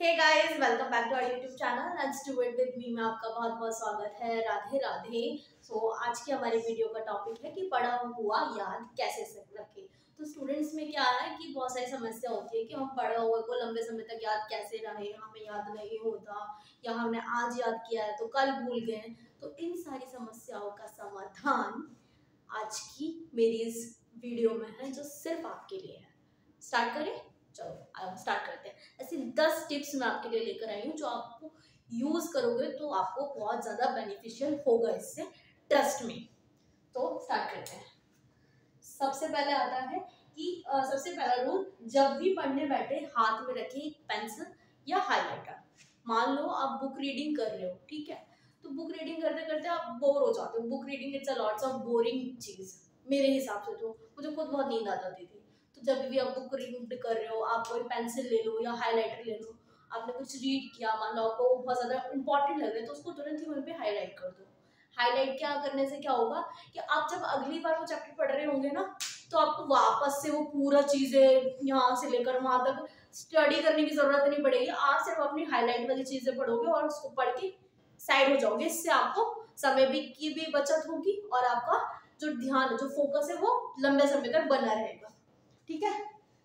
Hey guys, welcome back to our YouTube channel let's do it with me. में आपका बहुत बहुत स्वागत है। राधे राधे। आज की हमारी वीडियो का टॉपिक है कि पढ़ा हुआ याद कैसे रखें। तो स्टूडेंट्स में क्या है कि बहुत सारी समस्या होती है कि हम पढ़े हुए को लंबे समय तक याद कैसे रहे, हमें याद नहीं होता या हमने आज याद किया है तो कल भूल गए। तो इन सारी समस्याओं का समाधान आज की मेरी इस वीडियो में है जो सिर्फ आपके लिए है। स्टार्ट करें? चलो स्टार्ट करते हैं। ऐसी 10 टिप्स मैं आपके लिए लेकर आई हूँ जो आपको यूज करोगे तो आपको बहुत ज्यादा बेनिफिशियल होगा इससे, ट्रस्ट में। तो स्टार्ट करते हैं। सबसे पहले आता है कि सबसे पहला रूल, जब भी पढ़ने बैठे हाथ में रखिए एक पेंसिल या हाइलाइटर। मान लो आप बुक रीडिंग कर रहे हो, ठीक है, तो बुक रीडिंग करते करते आप बोर हो जाते हो। Book reading it's a lots of boring चीज मेरे हिसाब से। तो मुझे खुद बहुत नींद आ जाती थी। तो जब भी आप बुक रीड कर रहे हो, आप कोई पेंसिल ले लो या हाईलाइटर ले लो। आपने कुछ रीड किया, मान लो आपको बहुत ज्यादा इंपॉर्टेंट लग रहा है तो उसको तुरंत ही वहीं पे हाईलाइट कर दो। हाईलाइट क्या करने से क्या होगा कि आप जब अगली बार वो चैप्टर पढ़ रहे होंगे ना, तो आपको वापस से वो पूरा चीजें यहाँ से लेकर वहां तक स्टडी करने की जरूरत नहीं पड़ेगी। आप सिर्फ अपनी हाईलाइट वाली चीजें पढ़ोगे और उसको पढ़ के साइड हो जाओगे। इससे आपको समय की भी बचत होगी और आपका जो ध्यान, जो फोकस है वो लंबे समय तक बना रहेगा। ठीक है।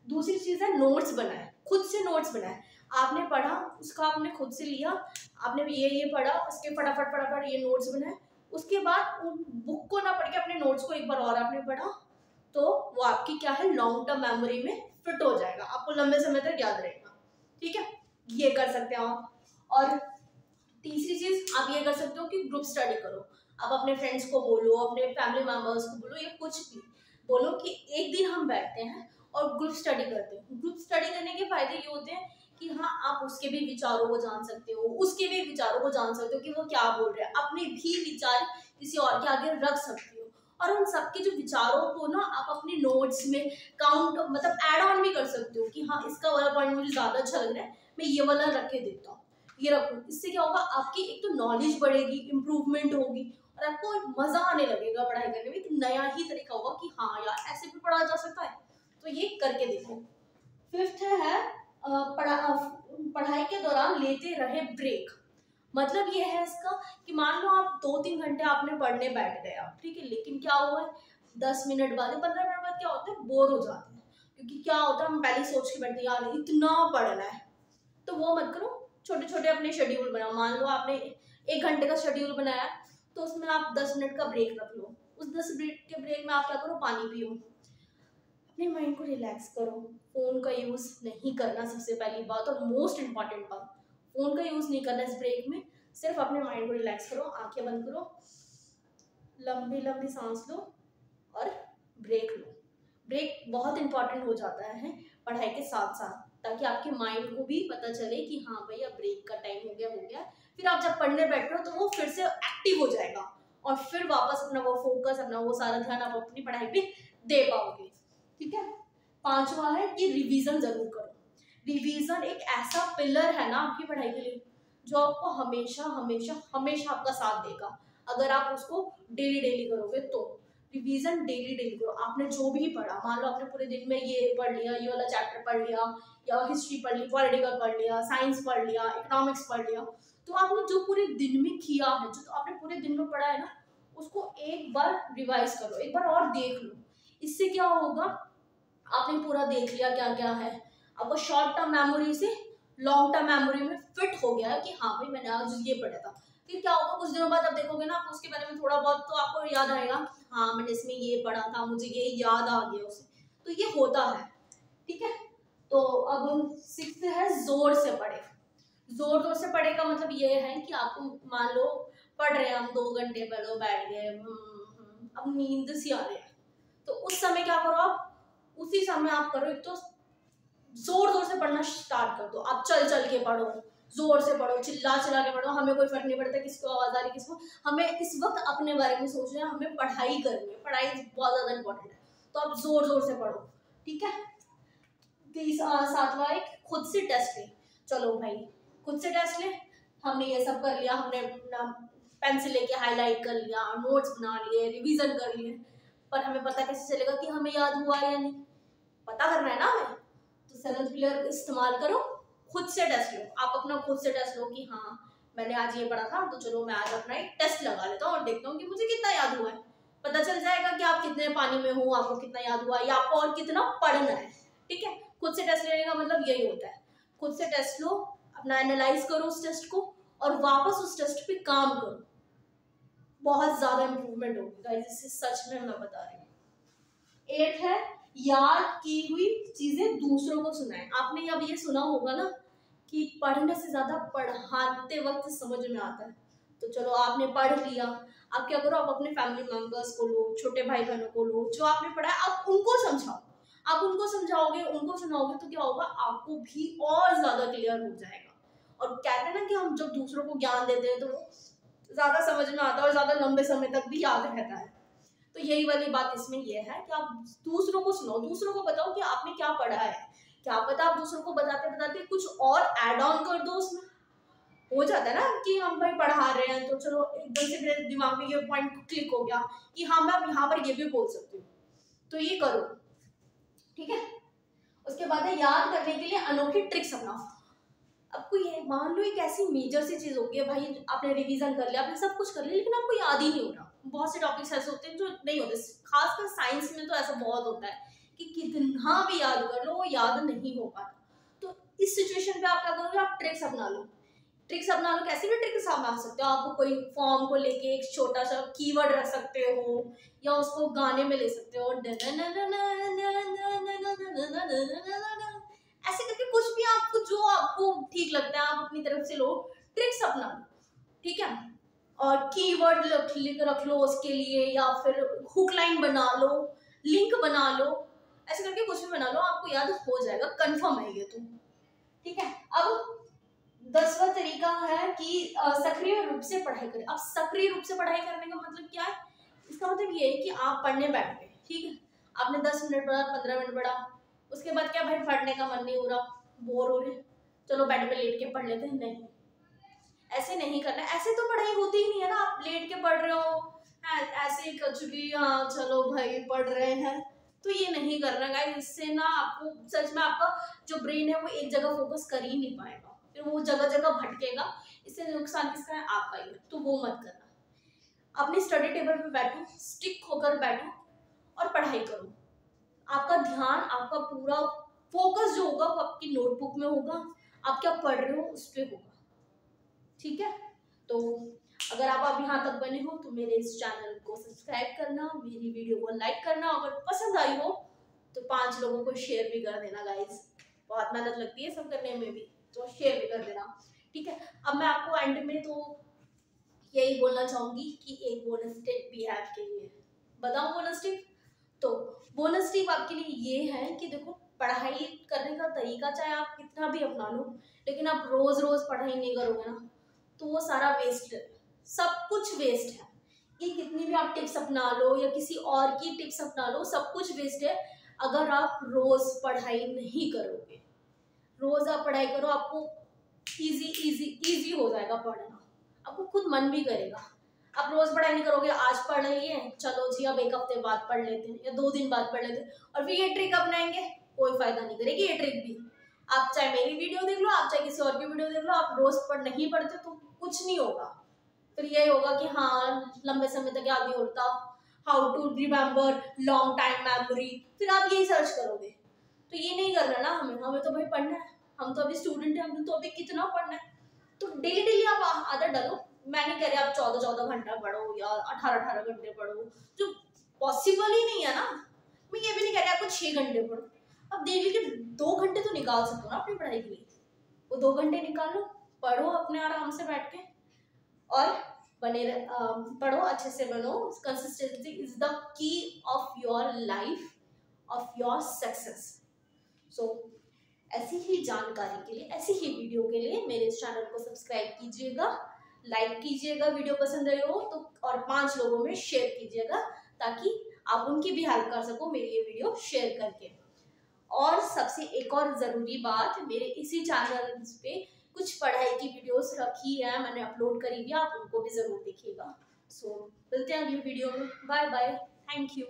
दूसरी चीज है नोट्स बनाए, खुद से नोट्स बनाए। आपने पढ़ा, उसका आपने खुद से लिया, आपने ये पढ़ा, उसके फटाफट फटाफट ये नोट्स बनाए। उसके बाद उन बुक को ना पढ़ के अपने नोट्स को एक बार और आपने पढ़ा, तो वो आपकी क्या है, लॉन्ग टर्म मेमोरी में फिट हो जाएगा, आपको लंबे समय तक याद रहेगा। ठीक है, ये कर सकते हैं आप। और तीसरी चीज आप ये कर सकते हो कि ग्रुप स्टडी करो। आप अपने फ्रेंड्स को बोलो, अपने फैमिली मेंबर्स को बोलो, या कुछ भी बोलो कि एक दिन हम बैठते हैं और ग्रुप स्टडी करते हैं। ग्रुप स्टडी करने के फायदे ये होते हैं कि हाँ, आप उसके भी विचारों को जान सकते हो, उसके भी विचारों को जान सकते हो कि वो क्या बोल रहे हैं, अपने भी विचार किसी और के आगे रख सकते हो। और उन सबके जो विचारों को ना आप अपने नोट्स में काउंट, मतलब ऐड ऑन भी कर सकते हो कि हाँ, इसका वाला पॉइंट मुझे ज्यादा अच्छा लग रहा है, मैं ये वाला रख के देता हूँ, ये रखूँ। इससे क्या होगा, आपकी एक तो नॉलेज बढ़ेगी, इंप्रूवमेंट होगी और आपको एक मजा आने लगेगा पढ़ाई करने में। एक नया ही तरीका होगा कि हाँ यार, ऐसे भी पढ़ा जा सकता है, तो ये करके देखो। फिफ्थ है पढ़ाई के दौरान लेते रहे ब्रेक। मतलब ये है इसका कि मान लो आप 2-3 घंटे आपने पढ़ने बैठ गए आप, ठीक है, लेकिन क्या हुआ है, 10 मिनट बाद, 15 मिनट बाद क्या होता है, बोर हो जाते हैं। क्योंकि क्या होता है, हम पहले सोच के बैठते हैं यार इतना पढ़ना है। तो वो मत करो, छोटे छोटे अपने शेड्यूल बनाओ। मान लो आपने 1 घंटे का शेड्यूल बनाया, तो उसमें आप 10 मिनट का ब्रेक रख लो। उस 10 मिनट के ब्रेक में आप क्या करो, पानी पियो, अपने माइंड को रिलैक्स करो। फोन का यूज नहीं करना, सबसे पहली बात और मोस्ट इंपॉर्टेंट बात, फोन का यूज नहीं करना इस ब्रेक में। सिर्फ अपने माइंड को रिलैक्स करो, आंखें बंद करो, लंबी लंबी सांस लो और ब्रेक लो। ब्रेक बहुत इंपॉर्टेंट हो जाता है पढ़ाई के साथ साथ, ताकि आपके माइंड को भी पता चले कि हाँ भाई, अब ब्रेक का टाइम हो गया। फिर आप जब पढ़ने बैठ रहे हो तो वो फिर से एक्टिव हो जाएगा और फिर वापस अपना वो फोकस, अपना वो सारा ध्यान आप अपनी पढ़ाई पे दे पाओगे। ठीक है। पांचवा है कि रिवीजन जरूर करो। रिवीजन एक ऐसा पिलर है ना आपकी पढ़ाई के लिए, जो आपको हमेशा हमेशा हमेशा आपका साथ देगा अगर आप उसको डेली डेली करोगे। तो रिवीजन डेली डेली करो। आपने जो भी पढ़ा, मान लो आपने पूरे दिन में ये पढ़ लिया, ये वाला चैप्टर पढ़ लिया, या हिस्ट्री पढ़ ली, पॉलिटिकल पढ़ लिया, साइंस पढ़ लिया, इकोनॉमिक्स पढ़ लिया, तो आपने जो पूरे दिन में किया है, जो आपने पूरे दिन में पढ़ा है ना, उसको एक बार रिवाइज करो, एक बार और देख लो। इससे क्या होगा, आपने पूरा देख लिया क्या क्या है, आपको शॉर्ट टर्म मेमोरी से लॉन्ग टर्म मेमोरी में फिट हो गया है कि हाँ भाई, मैंने आज ये पढ़ा था। फिर क्या होगा, कुछ दिनों बाद आप देखोगे ना, आप उसके बारे में थोड़ा बहुत तो आपको याद आएगा, हाँ मैंने इसमें ये पढ़ा था, मुझे ये याद आ गया उसे। तो ये होता है। ठीक है। तो अब 6 है जोर से पढ़े। जोर जोर से पढ़े का मतलब ये है कि आपको, मान लो पढ़ रहे हैं हम 2 घंटे पहले बैठ गए, अब नींद सी आ रही है, तो उस समय क्या करो, आप उसी समय आप करो, एक तो जोर जोर से पढ़ना स्टार्ट कर दो। आप चल चल के पढ़ो, जोर से पढ़ो, चिल्ला चिल्ला के पढ़ो, हमें कोई फर्क नहीं पड़ता किसको आवाज आ रही किसको। हमें इस वक्त अपने बारे में सोचना है, हमें पढ़ाई करनी है, पढ़ाई बहुत ज्यादा इंपॉर्टेंट है। तो आप जोर जोर से पढ़ो। ठीक है। 7वां एक खुद से टेस्ट ले। चलो भाई, खुद से टेस्ट ले, हमने ये सब कर लिया, हमने पेंसिल लेके हाईलाइट कर लिया, नोट्स बना लिए, रिवीजन कर लिए, पर हमें पता कैसे चलेगा कि हमें याद हुआ या नहीं? पता करना है ना हमें। तो 7th पिलर इस्तेमाल करो, खुद से टेस्ट लो, आप अपना खुद से टेस्ट लो कि हाँ मैंने आज ये पढ़ा था तो चलो मैं आज अपना एक टेस्ट लगा लेता हूँ और देखता हूँ कि मुझे कितना याद हुआ है। पता चल जाएगा कि आप कितने पानी में हो, आपको कितना याद हुआ या आपको और कितना पढ़ना है। ठीक है, खुद से टेस्ट लेने का मतलब यही होता है, खुद से टेस्ट लो, अपना एनालाइज करो उस टेस्ट को और वापस उस टेस्ट पे काम करो, बहुत ज्यादा इंप्रूवमेंट होगी गाइस, इससे सच में मैं बता रही हूँ। 8 है याद की हुई चीजें दूसरों को सुनाएं। आपने अब ये सुना होगा ना कि पढ़ने से ज्यादा पढ़ाते वक्त समझ में आता है। तो चलो आपने पढ़ लिया, आप क्या करो, आप अपने फैमिली मेंबर्स को लो, छोटे भाई बहनों को लो, जो आपने पढ़ा है आप उनको समझाओ। आप उनको समझाओगे, उनको सुनाओगे तो क्या होगा, आपको भी और ज्यादा क्लियर हो जाएगा। और कहते हैं ना कि हम जब दूसरों को ज्ञान देते हैं तो वो ज्यादा समझ में आता है और ज्यादा लंबे समय तक भी याद रहता है। तो यही वाली बात इसमें यह है कि आप दूसरों को सुनाओ, दूसरों को बताओ कि आपने क्या पढ़ा है। क्या पता आप दूसरों को बताते बताते कुछ और ऐड ऑन कर दो उसमें। हो जाता है ना कि हम भाई पढ़ा रहे हैं तो चलो एकदम से मेरे दिमाग में ये पॉइंट क्लिक हो गया कि हाँ मैं अब यहाँ पर ये भी बोल सकती हूँ, तो ये करो। ठीक है, उसके बाद है याद करने के लिए अनोखी ट्रिक्स अपनाओ। आपको ये मान लो एक ऐसी मेजर सी चीज होगी है भाई, आपने रिवीजन कर लिया, आपने सब कुछ कर लिया, लेकिन आपको याद ही नहीं हो रहा। बहुत से टॉपिक्स ऐसे होते हैं जो नहीं होते, खासकर साइंस में तो ऐसा बहुत होता है कि कितना भी याद कर लो वो याद नहीं हो पाता। तो इस सिचुएशन पे आप क्या करोगे, आप ट्रिक्स अपना लो। ट्रिक्स अपना लो, कैसी भी ट्रिक्स आप बना सकते हो। आप कोई फॉर्म को लेके एक छोटा सा कीवर्ड रख सकते हो या उसको गाने में ले सकते हो, ऐसे करके कुछ भी आपको जो आपको ठीक लगता है आप अपनी तरफ से लो, ट्रिक्स अपना लो। ठीक है, और कीवर्ड रख लो उसके लिए, या फिर हुक लाइन बना लो, लिंक बना लो, ऐसे करके कुछ भी बना लो, आपको याद हो जाएगा, कंफर्म है ये तो। ठीक है, अब 10वां तरीका है कि सक्रिय रूप से पढ़ाई करें। अब सक्रिय रूप से पढ़ाई करने का मतलब क्या है, इसका मतलब ये है कि आप पढ़ने बैठ गए, ठीक है, आपने 10 मिनट पढ़ा, 15 मिनट पढ़ा, उसके बाद क्या भाई पढ़ने का मन नहीं हो रहा, बोर हो रहे, चलो बेड पे लेट के पढ़ लेते हैं। नहीं, ऐसे नहीं करना, ऐसे तो पढ़ाई होती ही नहीं है ना। आप लेट के पढ़ रहे हो, ऐसे कुछ भी, हाँ चलो भाई पढ़ रहे हैं, तो ये नहीं करना गाइस। इससे ना आपको सच में आपका जो ब्रेन है वो एक जगह फोकस कर ही नहीं पाएगा, फिर वो जगह जगह भटकेगा। इससे नुकसान किसका है, आपका ही है, तो वो मत करना। अपनी स्टडी टेबल पे बैठो, स्टिक होकर बैठो और पढ़ाई करो। आपका ध्यान, आपका पूरा फोकस जो होगा वो आपकी नोटबुक में होगा, आप क्या पढ़ रहे हो उस पर होगा। ठीक है, तो अगर आप अब यहाँ तक बने हो तो मेरे इस चैनल को सब्सक्राइब करना, मेरी वीडियो को लाइक करना, अगर पसंद आई हो तो 5 लोगों को शेयर भी कर देना गाइज, बहुत मेहनत लगती है सब करने में भी, तो शेयर भी कर देना। ठीक है, अब मैं आपको एंड में तो यही बोलना चाहूंगी कि एक बोनस टिप भी है आपके लिए। बताऊं बोनस टिप? तो बोनस टिप आपके लिए ये है कि देखो, पढ़ाई करने का तरीका चाहे आप कितना भी अपना लो, लेकिन आप रोज रोज पढ़ाई नहीं करोगे ना तो वो सारा वेस्ट है, सब कुछ वेस्ट है। ये कितनी भी आप टिप्स अपना लो या किसी और की टिप्स अपना लो, सब कुछ वेस्ट है अगर आप रोज पढ़ाई नहीं करोगे। रोज आप पढ़ाई करो, आपको इजी इजी इजी हो जाएगा पढ़ना, आपको खुद मन भी करेगा। आप रोज पढ़ाई नहीं करोगे, आज पढ़ लिए चलो जी अब एक हफ्ते बाद पढ़ लेते हैं या 2 दिन बाद पढ़ लेते हैं, और फिर ये ट्रिक अपनाएंगे, कोई फायदा नहीं करेगी ये ट्रिक भी। आप चाहे मेरी वीडियो देख लो, आप चाहे किसी और की वीडियो देख लो, आप रोज नहीं पढ़ते तो कुछ नहीं होगा। फिर यही होगा कि हाँ लंबे समय तक याद नहीं होता, how to remember long time memory, फिर आप यही सर्च करोगे। तो ये नहीं करना ना हमें तो भाई पढ़ना है, हम तो अभी स्टूडेंट हैं, हमें तो अभी कितना पढ़ना है। तो डेली डेली आप आदत डालो। मैं नहीं कह रही आप 14 घंटा पढ़ो या 18 घंटे पढ़ो, जो पॉसिबल ही नहीं है ना। मैं ये भी नहीं कह रही आपको 6 घंटे पढ़ो, अब डेली के 2 घंटे तो निकाल सकते हो ना अपनी पढ़ाई के लिए, वो 2 घंटे निकालो, पढ़ो अपने आराम से बैठ के और पढ़ो, अच्छे से बनो। Consistency is the key of your life, of your success. So ऐसी ही जानकारी के लिए, ऐसी ही वीडियो के लिए मेरे इस चैनल को सब्सक्राइब कीजिएगा, लाइक कीजिएगा, वीडियो पसंद आई हो तो, और 5 लोगों में शेयर कीजिएगा ताकि आप उनकी भी हेल्प कर सको मेरी ये वीडियो शेयर करके। और सबसे एक और ज़रूरी बात, मेरे इसी चैनल पे कुछ पढ़ाई की वीडियोस रखी है, मैंने अपलोड करी भी, आप उनको भी ज़रूर देखिएगा। सो मिलते हैं अगली वीडियो में, बाय बाय, थैंक यू।